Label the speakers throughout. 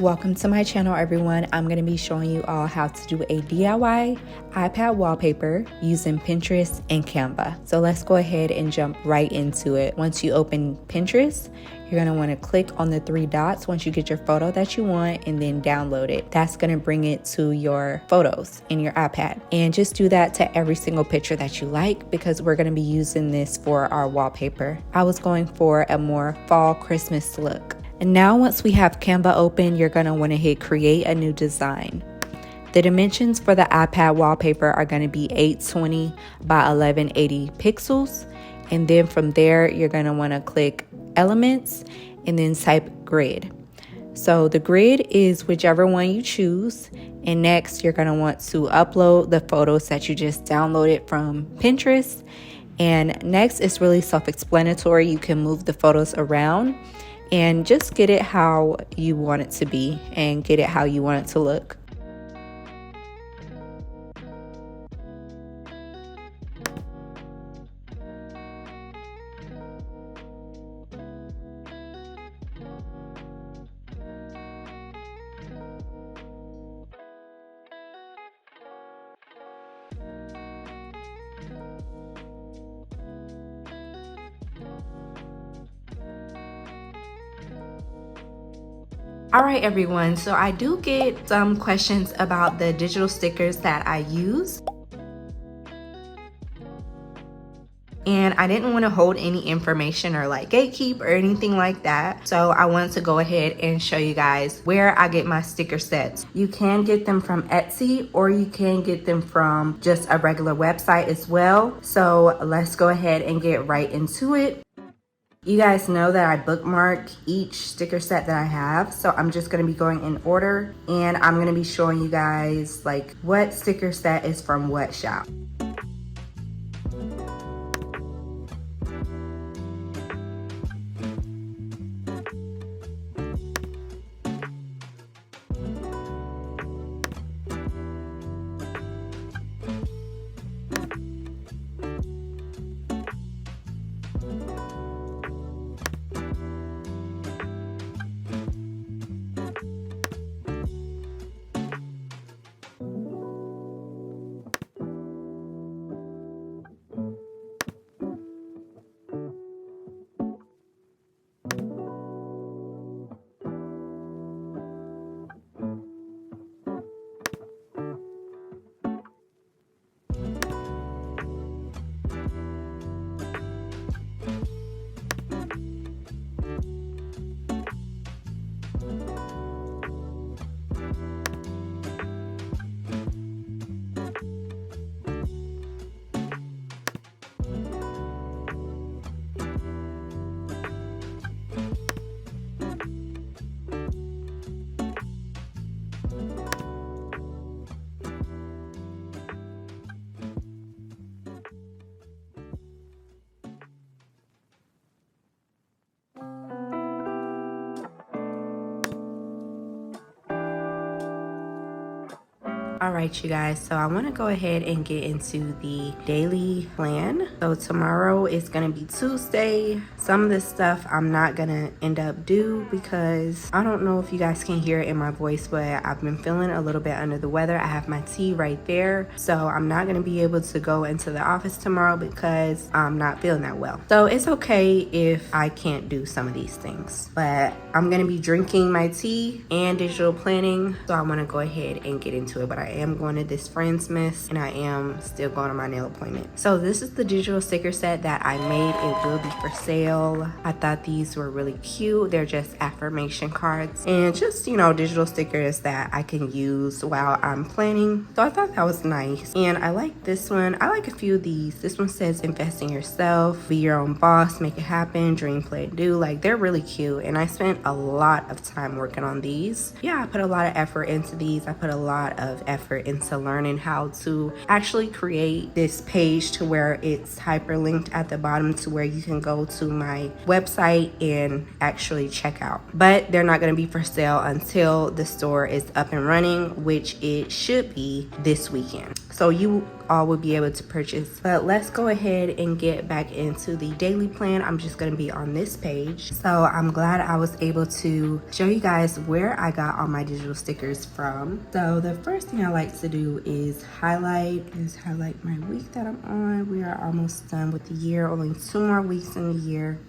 Speaker 1: Welcome to my channel, everyone. I'm going to be showing you all how to do a DIY iPad wallpaper using Pinterest and Canva. So let's go ahead and jump right into it. Once you open Pinterest, you're going to want to click on the three dots once you get your photo that you want and then download it. That's going to bring it to your photos in your iPad. And just do that to every single picture that you like because we're going to be using this for our wallpaper. I was going for a more fall Christmas look. And now once we have Canva open, you're going to want to hit create a new design. The dimensions for the iPad wallpaper are going to be 820 by 1180 pixels. And then from there, you're going to want to click elements and then type grid. So the grid is whichever one you choose. And next, you're going to want to upload the photos that you just downloaded from Pinterest. And next, it's really self-explanatory. You can move the photos around and just get it how you want it to be and get it how you want it to look. All right, everyone, so I do get some questions about the digital stickers that I use. And I didn't want to hold any information or like gatekeep or anything like that. So I wanted to go ahead and show you guys where I get my sticker sets. You can get them from Etsy or you can get them from just a regular website as well. So let's go ahead and get right into it. You guys know that I bookmark each sticker set that I have, so I'm just going to be going in order and I'm going to be showing you guys like what sticker set is from what shop. All right, you guys, so I want to go ahead and get into the daily plan. So tomorrow is going to be Tuesday. Some of this stuff I'm not going to end up do because I don't know if you guys can hear it in my voice, but I've been feeling a little bit under the weather. I have my tea right there. So I'm not going to be able to go into the office tomorrow because I'm not feeling that well. So it's okay if I can't do some of these things, but I'm going to be drinking my tea and digital planning. So I want to go ahead and get into it, but I am going to this Friendsmith and I am still going to my nail appointment. So this is the digital sticker set that I made. It will be for sale. I thought these were really cute. They're just affirmation cards and just, you know, digital stickers that I can use while I'm planning. So I thought that was nice. And I like this one. I like a few of these. This one says invest in yourself, be your own boss, make it happen, dream, play, do. Like, they're really cute. And I spent a lot of time working on these. Yeah, I put a lot of effort into these. I put a lot of effort into learning how to actually create this page to where it's hyperlinked at the bottom to where you can go to my website and actually check out. But they're not going to be for sale until the store is up and running, which it should be this weekend. So you all will be able to purchase. But let's go ahead and get back into the daily plan. I'm just gonna be on this page. So I'm glad I was able to show you guys where I got all my digital stickers from. So the first thing I like to do is highlight my week that I'm on. We are almost done with the year, only 2 more weeks in the year.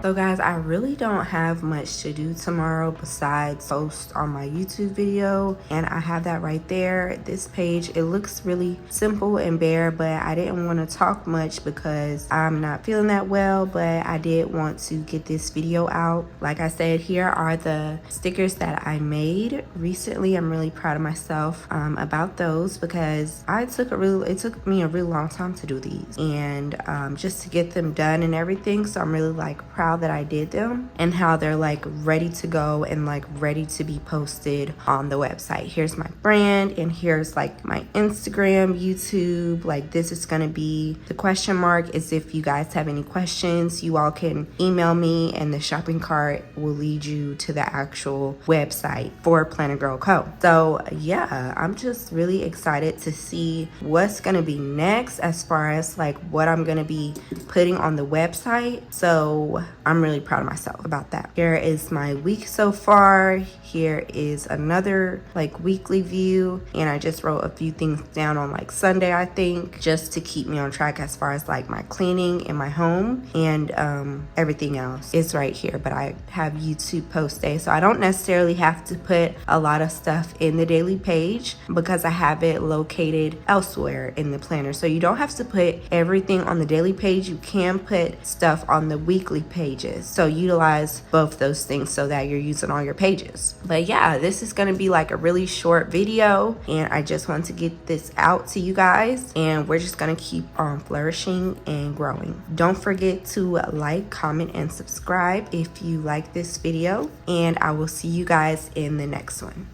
Speaker 1: So guys, I really don't have much to do tomorrow besides post on my YouTube video, and I have that right there. This page, it looks really simple and bare, but I didn't want to talk much because I'm not feeling that well, but I did want to get this video out. Like I said, here are the stickers that I made recently. I'm really proud of myself about those because it took me a really long time to do these, and just to get them done and everything. So I'm really like proud that I did them and how they're like ready to go and like ready to be posted on the website. Here's my brand, and here's like my Instagram, YouTube. Like this is gonna be the question mark is if you guys have any questions, you all can email me, and the shopping cart will lead you to the actual website for Planner Girl Co. So yeah, I'm just really excited to see what's gonna be next as far as like what I'm gonna be putting on the website. So I'm really proud of myself about that. Here is my week so far. Here is another like weekly view, and I just wrote a few things down on like Sunday, I think, just to keep me on track as far as like my cleaning in my home, and everything else is right here. But I have YouTube post day, so I don't necessarily have to put a lot of stuff in the daily page because I have it located elsewhere in the planner. So you don't have to put everything on the daily page. You can put stuff on the weekly pages. So utilize both those things so that you're using all your pages. But yeah, this is going to be like a really short video, and I just want to get this out to you guys, and we're just going to keep on flourishing and growing. Don't forget to like, comment, and subscribe if you like this video, and I will see you guys in the next one.